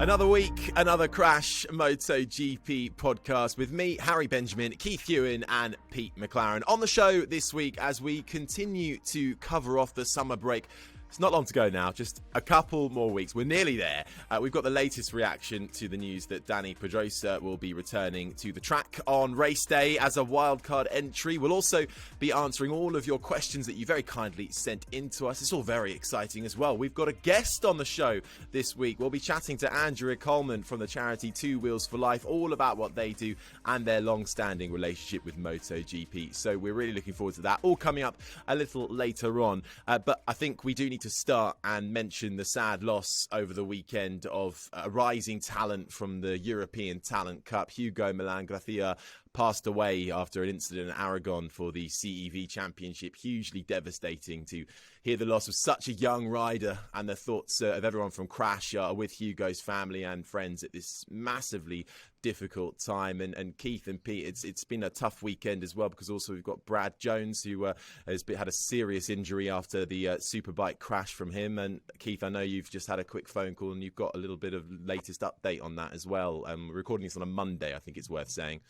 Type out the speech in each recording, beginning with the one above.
Another week, another Crash MotoGP podcast with me, Harry Benjamin, Keith Huewen and Pete McLaren. On the show this week as we continue to cover off the summer break. It's not long to go now, just a couple more weeks. We're nearly there. We've got the latest reaction to the news that Dani Pedrosa will be returning to the track on race day as a wildcard entry. We'll also be answering all of your questions that you very kindly sent in to us. It's all very exciting as well. We've got a guest on the show this week. We'll be chatting to Andrea Coleman from the charity Two Wheels for Life, all about what they do and their long-standing relationship with MotoGP. So we're really looking forward to that. All coming up a little later on. But I think we do need to start and mention the sad loss over the weekend of a rising talent from the European Talent Cup. Hugo Millán passed away after an incident in Aragon for the CEV Championship. Hugely devastating to hear the loss of such a young rider, and the thoughts of everyone from Crash are with Hugo's family and friends at this massively difficult time. And Keith and Pete, it's been a tough weekend as well, because also we've got Brad Jones, who has had a serious injury after the Superbike crash from him. And Keith, I know you've just had a quick phone call and you've got a little bit of latest update on that as well. We're recording this on a Monday, I think it's worth saying.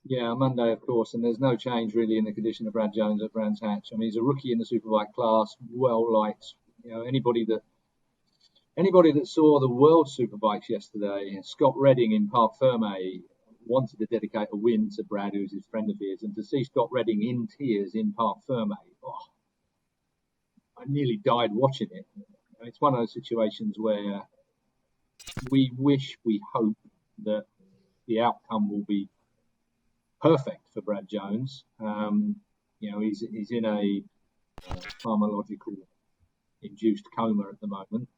Yeah, Monday, of course, and there's no change really in the condition of Brad Jones at Brands Hatch. I mean, he's a rookie in the Superbike class, well liked. You know, anybody that saw the World Superbikes yesterday, Scott Redding in Parc Ferme wanted to dedicate a win to Brad, who's his friend of his, and to see Scott Redding in tears in Parc Ferme, I nearly died watching it. It's one of those situations where we hope that the outcome will be perfect for Brad Jones. He's in a pharmacological induced coma at the moment.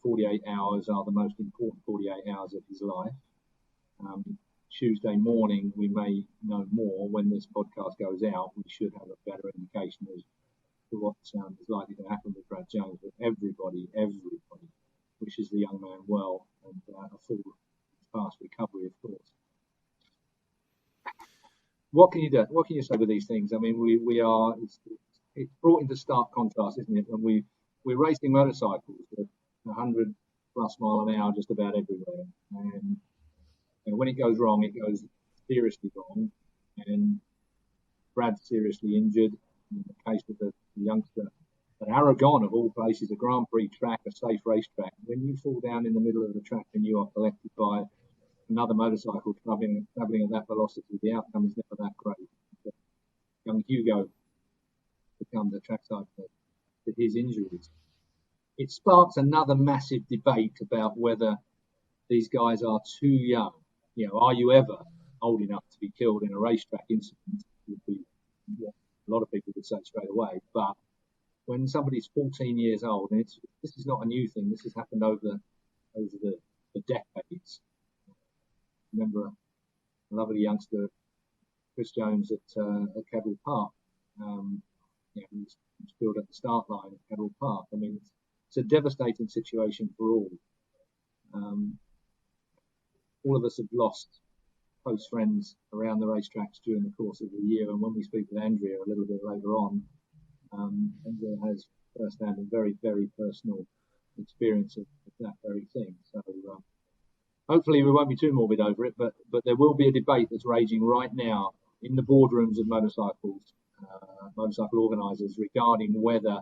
48 hours are the most important 48 hours of his life. Tuesday morning, we may know more. When this podcast goes out, we should have a better indication as to what is likely to happen with Brad Jones. But everybody wishes the young man well, and a full fast recovery, of course. What can you do? What can you say with these things? I mean, it's brought into stark contrast, isn't it? When we're racing motorcycles at 100 plus mile an hour just about everywhere, and when it goes wrong, it goes seriously wrong, and Brad's seriously injured. In the case of the youngster at Aragon, of all places, a Grand Prix track, a safe racetrack. When you fall down in the middle of the track and you are collected by another motorcycle travelling at that velocity, the outcome is never that great. But young Hugo becomes a trackside to his injuries. It sparks another massive debate about whether these guys are too young. You know, are you ever old enough to be killed in a racetrack incident? Would be what a lot of people would say straight away. But when somebody's 14 years old, and this is not a new thing. This has happened over the decades. I remember a lovely youngster, Chris Jones, at Kedal Park. He was killed at the start line at Kedal Park. I mean, it's a devastating situation for all. All of us have lost close friends around the racetracks during the course of the year, and when we speak with Andrea a little bit later on, Andrea has first-hand and very, very personal experience of that very thing. So hopefully we won't be too morbid over it, but there will be a debate that's raging right now in the boardrooms of motorcycle organisers regarding whether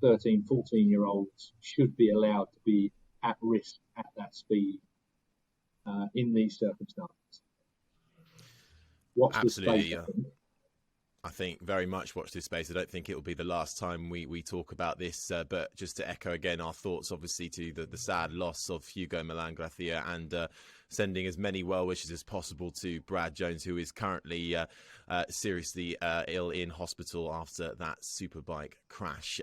13, 14-year-olds should be allowed to be at risk at that speed in these circumstances. Absolutely, yeah. I think very much watch this space. I don't think it will be the last time we talk about this, but just to echo again our thoughts, obviously, to the sad loss of Hugo Millán and sending as many well wishes as possible to Brad Jones, who is currently seriously ill in hospital after that Superbike crash.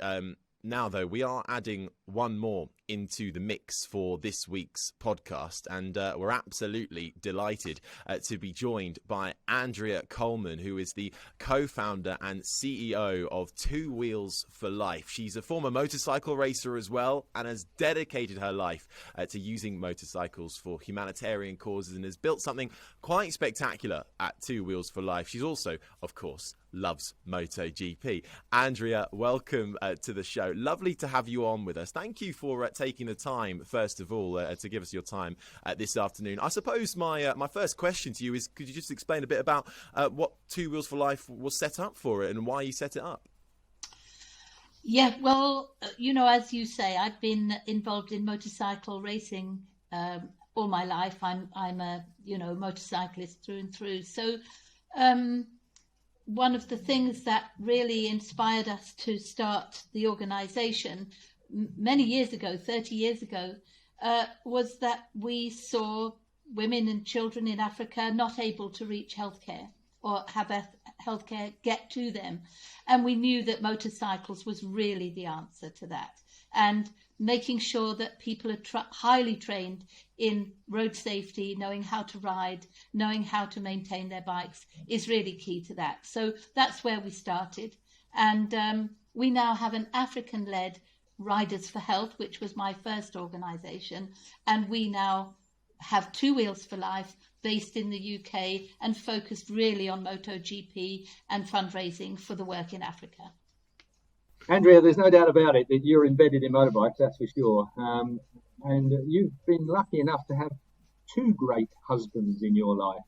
Now, though, we are adding one more into the mix for this week's podcast, and we're absolutely delighted to be joined by Andrea Coleman, who is the co-founder and CEO of Two Wheels for Life. She's a former motorcycle racer as well, and has dedicated her life to using motorcycles for humanitarian causes, and has built something quite spectacular at Two Wheels for Life. She's also, of course, loves MotoGP. Andrea, welcome to the show. Lovely to have you on with us. Thank you for taking the time, first of all, to give us your time this afternoon. I suppose my first question to you is, could you just explain a bit about what Two Wheels for Life was set up for and why you set it up? Yeah, well, as you say, I've been involved in motorcycle racing all my life. I'm a motorcyclist through and through. So one of the things that really inspired us to start the organisation many years ago, 30 years ago, was that we saw women and children in Africa not able to reach healthcare or have healthcare get to them. And we knew that motorcycles was really the answer to that. And making sure that people are highly trained in road safety, knowing how to ride, knowing how to maintain their bikes is really key to that. So that's where we started. And we now have an African-led Riders for Health, which was my first organisation. And we now have Two Wheels for Life, based in the UK and focused really on MotoGP and fundraising for the work in Africa. Andrea, there's no doubt about it that you're embedded in motorbikes, that's for sure. And you've been lucky enough to have two great husbands in your life.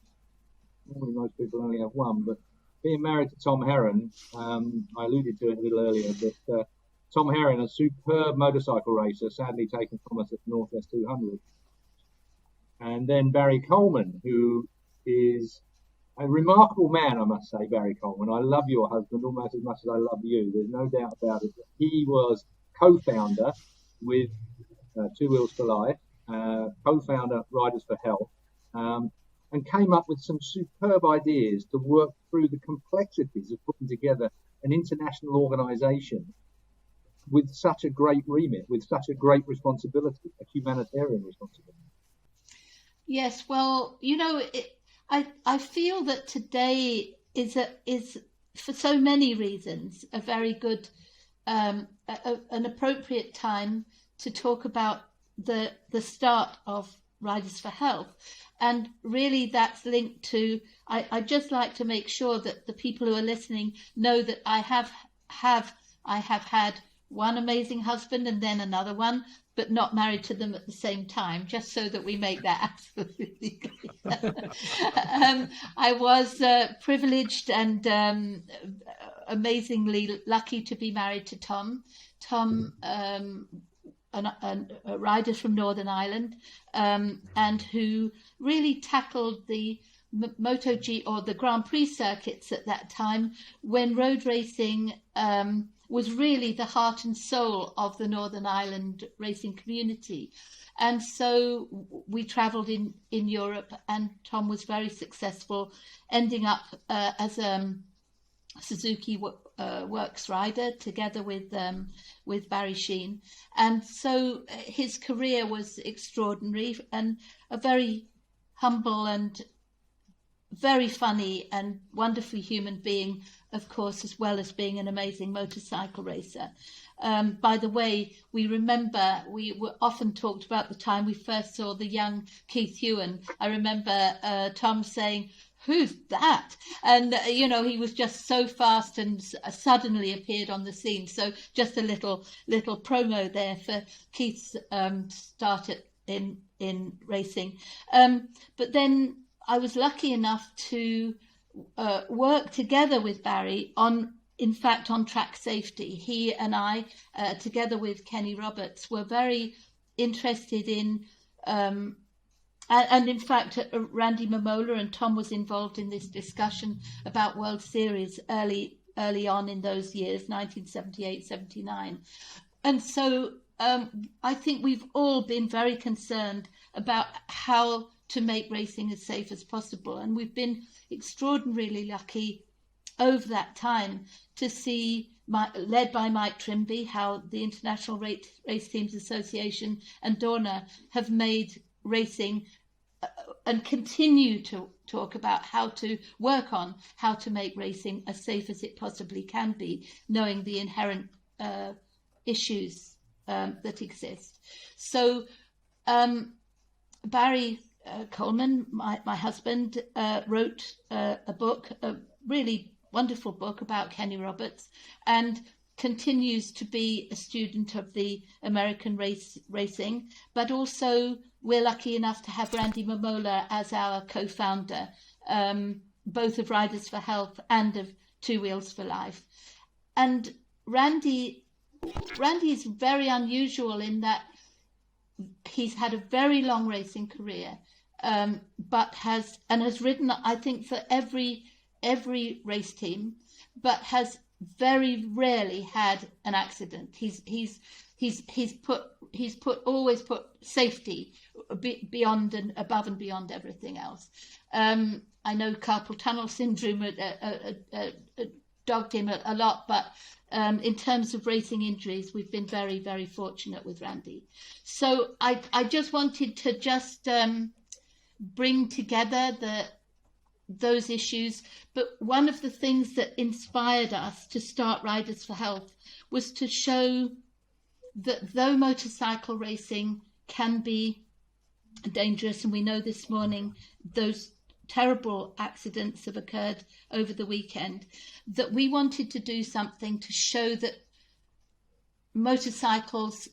Normally most people only have one, but being married to Tom Herron, I alluded to it a little earlier, but Tom Herron, a superb motorcycle racer, sadly taken from us at the Northwest 200. And then Barry Coleman, who is a remarkable man, I must say, Barry Coleman. I love your husband almost as much as I love you. There's no doubt about it. He was co-founder with Two Wheels for Life, co-founder Riders for Health, and came up with some superb ideas to work through the complexities of putting together an international organisation with such a great remit, with such a great responsibility, a humanitarian responsibility. Yes, well, I feel that today is for so many reasons a very good, an appropriate time to talk about the start of Riders for Health, and really that's linked to. I'd just like to make sure that the people who are listening know that I have had one amazing husband and then another one, but not married to them at the same time, just so that we make that absolutely clear. I was privileged and amazingly lucky to be married to Tom. Tom, a rider from Northern Ireland, and who really tackled the MotoGP or the Grand Prix circuits at that time when road racing was really the heart and soul of the Northern Ireland racing community. And so we travelled in Europe, and Tom was very successful, ending up as a Suzuki Works rider together with Barry Sheene. And so his career was extraordinary, and a very humble and very funny and wonderful human being, of course, as well as being an amazing motorcycle racer. By the way, we were often talked about the time we first saw the young Keith Huewen. I remember Tom saying, "Who's that?" And, he was just so fast and suddenly appeared on the scene. So just a little promo there for Keith's start in racing. But then I was lucky enough to work together with Barry on track safety. He and I, together with Kenny Roberts, were very interested in, and in fact, Randy Mamola and Tom was involved in this discussion about World Series early on in those years, 1978, 79. And so I think we've all been very concerned about how to make racing as safe as possible. And we've been extraordinarily lucky over that time to see, led by Mike Trimby, how the International Race Teams Association and Dorna have made racing and continue to talk about how to work on how to make racing as safe as it possibly can be, knowing the inherent issues that exist. So Barry Coleman, my husband, wrote a book, a really wonderful book about Kenny Roberts, and continues to be a student of the American racing, but also we're lucky enough to have Randy Mamola as our co-founder, both of Riders for Health and of Two Wheels for Life. And Randy is very unusual in that he's had a very long racing career, but has ridden, I think, for every race team, but has very rarely had an accident. He's always put safety beyond and above and beyond everything else. I know carpal tunnel syndrome dogged him a lot, but in terms of racing injuries, we've been very, very fortunate with Randy. So I just wanted to bring together those issues. But one of the things that inspired us to start Riders for Health was to show that though motorcycle racing can be dangerous, and we know this morning those terrible accidents have occurred over the weekend, that we wanted to do something to show that motorcycles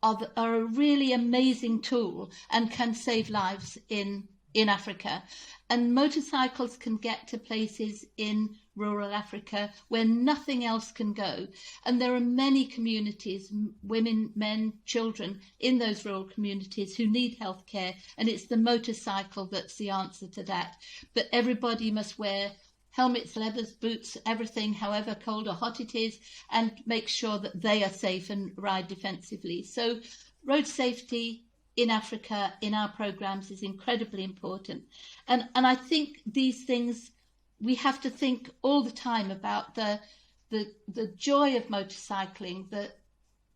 are a really amazing tool and can save lives in Africa. And motorcycles can get to places in rural Africa where nothing else can go. And there are many communities, women, men, children in those rural communities who need healthcare. And it's the motorcycle that's the answer to that. But everybody must wear helmets, leathers, boots, everything, however cold or hot it is, and make sure that they are safe and ride defensively. So road safety in Africa, in our programs, is incredibly important. And I think these things, we have to think all the time about the joy of motorcycling,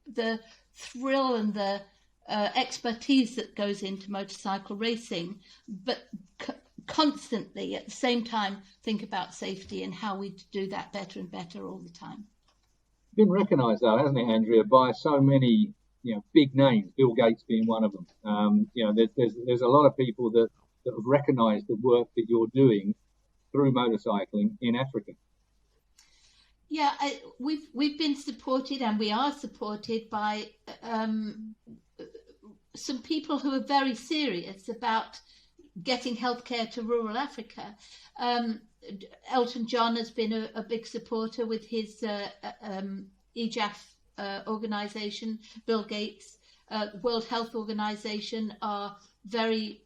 the thrill and the expertise that goes into motorcycle racing, but constantly at the same time think about safety and how we do that better and better all the time. Been recognised though, hasn't it, Andrea, by so many big names, Bill Gates being one of them. There's a lot of people that have recognised the work that you're doing through motorcycling in Africa. Yeah, we've been supported, and we are supported by some people who are very serious about getting healthcare to rural Africa. Elton John has been a big supporter with his EJAF organisation. Bill Gates, World Health Organization are very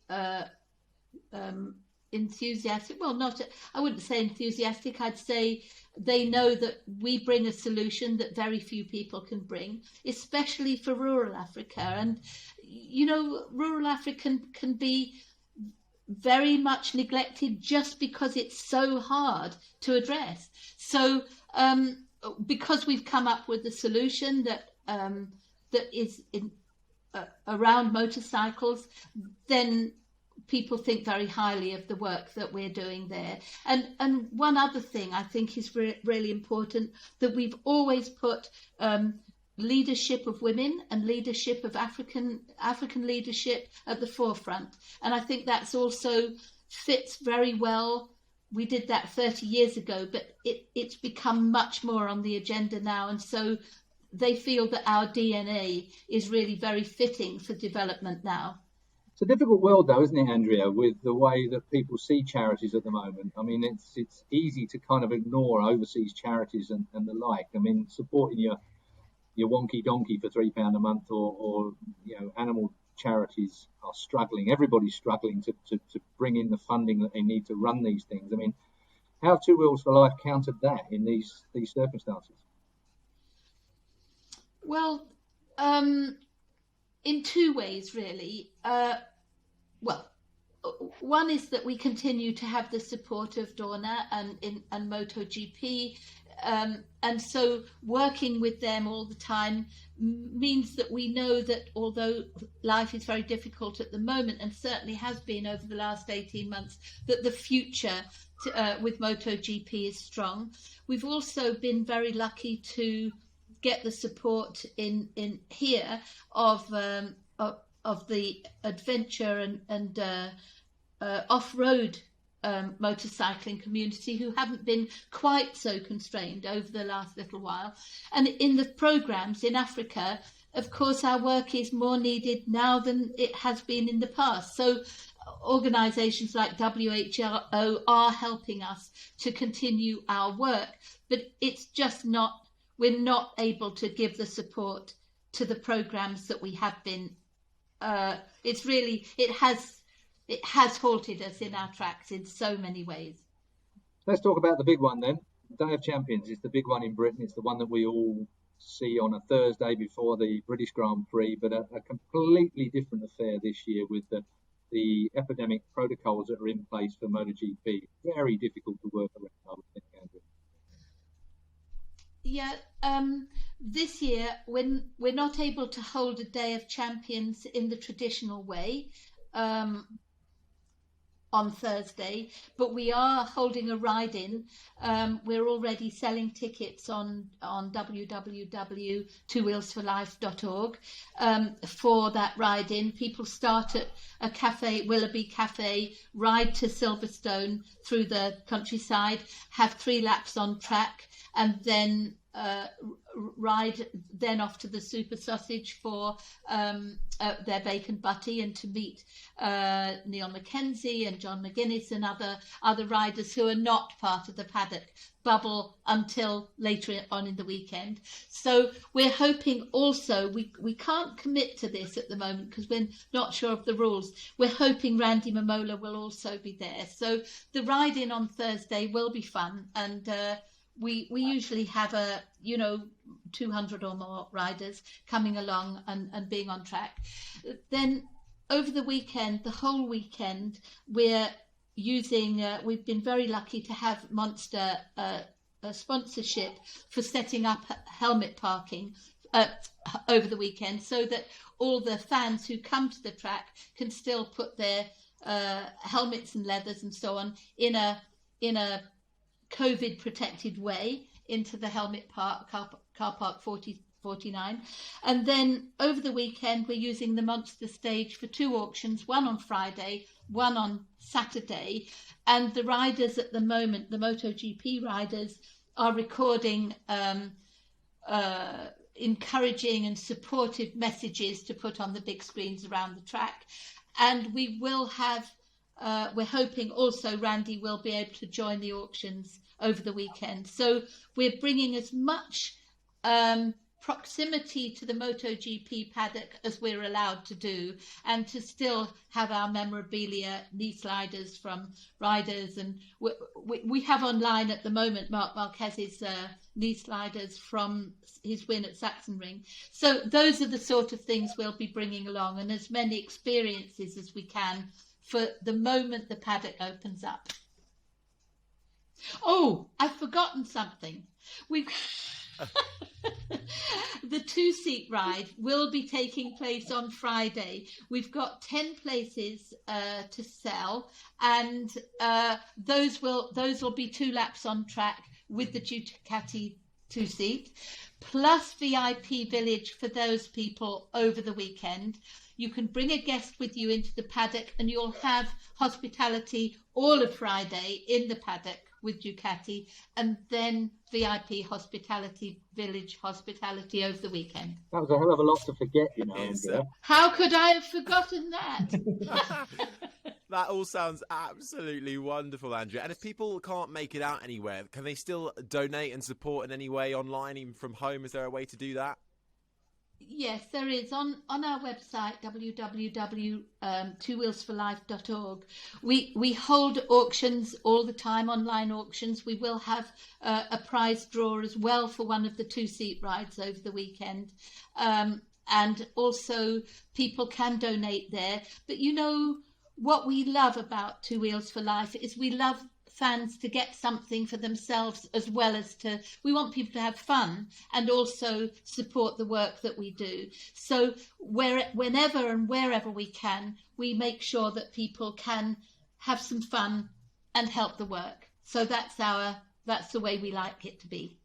enthusiastic. Well, I wouldn't say enthusiastic. I'd say they know that we bring a solution that very few people can bring, especially for rural Africa. And, rural Africa can be very much neglected just because it's so hard to address. So because we've come up with a solution that is around motorcycles, then people think very highly of the work that we're doing there. And one other thing I think is really important, that we've always put leadership of women and leadership of African leadership at the forefront. And I think that's also fits very well. We did that 30 years ago, but it's become much more on the agenda now. And so they feel that our DNA is really very fitting for development now. It's a difficult world, though, isn't it, Andrea, with the way that people see charities at the moment? I mean, it's easy to kind of ignore overseas charities and the like. I mean, supporting your wonky donkey for £3 a month or animal charities are struggling. Everybody's struggling to bring in the funding that they need to run these things. I mean, how have Two Wheels for Life countered that in these circumstances? Well, in two ways, really. One is that we continue to have the support of Dorna and MotoGP. And so working with them all the time means that we know that although life is very difficult at the moment, and certainly has been over the last 18 months, that the future with MotoGP is strong. We've also been very lucky to get the support in here of the adventure and off-road motorcycling community who haven't been quite so constrained over the last little while. And in the programs in Africa, of course, our work is more needed now than it has been in the past. So organisations like WHO are helping us to continue our work, but it's just not, we're not able to give the support to the programs that we have been. It's really, it has halted us in our tracks in so many ways. Let's talk about the big one then. Day of Champions is the big one in Britain. It's the one that we all see on a Thursday before the British Grand Prix, but a completely different affair this year with the epidemic protocols that are in place for MotoGP. Very difficult to work around, I would think, Andrew. Yeah, this year when we're not able to hold a Day of Champions in the traditional way on Thursday, but we are holding a ride-in. We're already selling tickets on www.twowheelsforlife.org for that ride-in. People start at a cafe, Willoughby Cafe, ride to Silverstone through the countryside, have 3 laps on track, and then ride then off to the Super Sausage for their bacon butty, and to meet Neil Mackenzie and John McGuinness and other riders who are not part of the paddock bubble until later on in the weekend. So we're hoping also, we can't commit to this at the moment because we're not sure of the rules. We're hoping Randy Mamola will also be there. So the ride-in on Thursday will be fun, and we usually have 200 or more riders coming along and being on track. Then over the weekend, the whole weekend, we're using, we've been very lucky to have Monster a sponsorship for setting up helmet parking over the weekend, so that all the fans who come to the track can still put their helmets and leathers and so on in a COVID protected way into the helmet park, car park 49. And then over the weekend, we're using the Monster stage for 2 auctions, one on Friday, one on Saturday. And the riders at the moment, the MotoGP riders, are recording encouraging and supportive messages to put on the big screens around the track. And we will have, we're hoping also Randy will be able to join the auctions over the weekend. So we're bringing as much proximity to the MotoGP paddock as we're allowed to do, and to still have our memorabilia, knee sliders from riders. And we have online at the moment Marc Marquez's knee sliders from his win at Sachsenring. So those are the sort of things we'll be bringing along, and as many experiences as we can for the moment the paddock opens up. Oh, I've forgotten something. The 2-seat ride will be taking place on Friday. We've got 10 places to sell, and those will be 2 laps on track with the Ducati 2-seat, plus VIP village for those people over the weekend. You can bring a guest with you into the paddock, and you'll have hospitality all of Friday in the paddock with Ducati, and then VIP hospitality, village hospitality over the weekend. That was a hell of a lot to forget, Andrea. How could I have forgotten that? That all sounds absolutely wonderful, Andrea. And if people can't make it out anywhere, can they still donate and support in any way online, even from home? Is there a way to do that? Yes, there is. On our website, www.twowheelsforlife.org, we hold auctions all the time, online auctions. We will have a prize draw as well for one of the 2-seat rides over the weekend. And also people can donate there. But what we love about Two Wheels for Life is we love fans to get something for themselves, as well as we want people to have fun and also support the work that we do. So whenever and wherever we can, we make sure that people can have some fun and help the work. So that's the way we like it to be.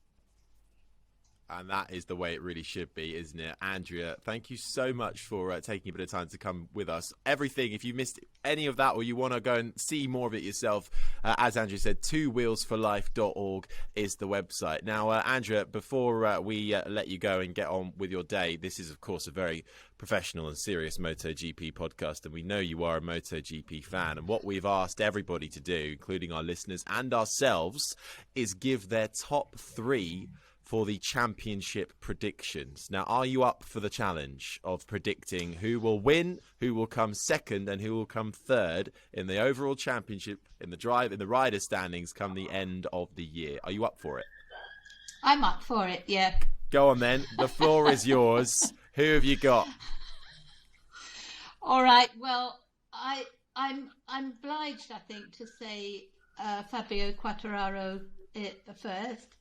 And that is the way it really should be, isn't it? Andrea, thank you so much for taking a bit of time to come with us. Everything, if you missed any of that or you want to go and see more of it yourself, as Andrea said, twowheelsforlife.org is the website. Now, Andrea, before we let you go and get on with your day, this is, of course, a very professional and serious MotoGP podcast, and we know you are a MotoGP fan. And what we've asked everybody to do, including our listeners and ourselves, is give their top 3 for the championship predictions. Now, are you up for the challenge of predicting who will win, who will come second, and who will come third in the overall championship, in the rider standings come the end of the year? Are you up for it? I'm up for it, yeah. Go on then. The floor is yours. Who have you got? All right. Well, I'm obliged, I think, to say Fabio Quartararo first.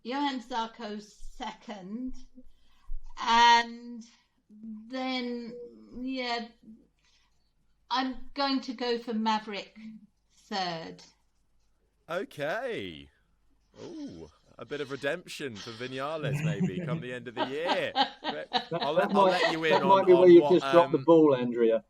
Johan Zarco second, and then I'm going to go for Maverick third. Okay. Ooh, a bit of redemption for Vinales maybe come the end of the year. I'll let you in that on might be where you've what, just dropped the ball, Andrea.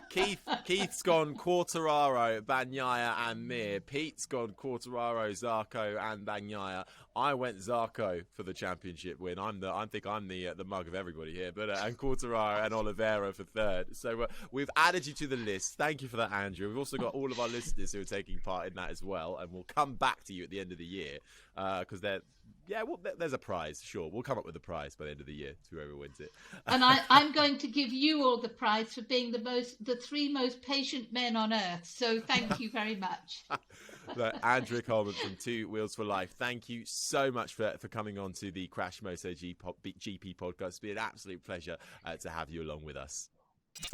Keith's gone Quartararo, Bagnaia and Mir. Pete's gone Quartararo, Zarco and Bagnaia. I went Zarco for the championship win. I think I'm the mug of everybody here, but and Quartararo and Oliveira for third. So we've added you to the list. Thank you for that, Andrew. We've also got all of our listeners who are taking part in that as well, and we'll come back to you at the end of the year because there's a prize. Sure, we'll come up with a prize by the end of the year to whoever wins it. And I'm going to give you all the prize for being the 3 most patient men on earth. So thank you very much. Andrea Coleman from Two Wheels for Life, thank you so much for coming on to the Crash MotoGP podcast. It's been an absolute pleasure to have you along with us.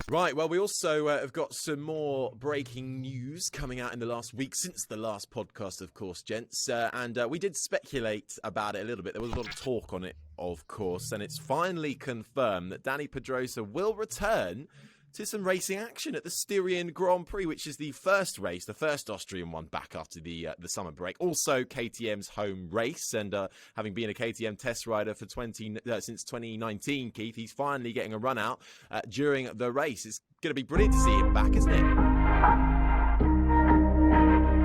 Right, well, we also have got some more breaking news coming out in the last week since the last podcast, of course, gents. And we did speculate about it a little bit. There was a lot of talk on it, of course, and it's finally confirmed that Dani Pedrosa will return to some racing action at the Styrian Grand Prix, which is the first Austrian one back after the summer break. Also KTM's home race, and having been a KTM test rider for since 2019, Keith, he's finally getting a run out during the race. It's going to be brilliant to see him back, isn't it?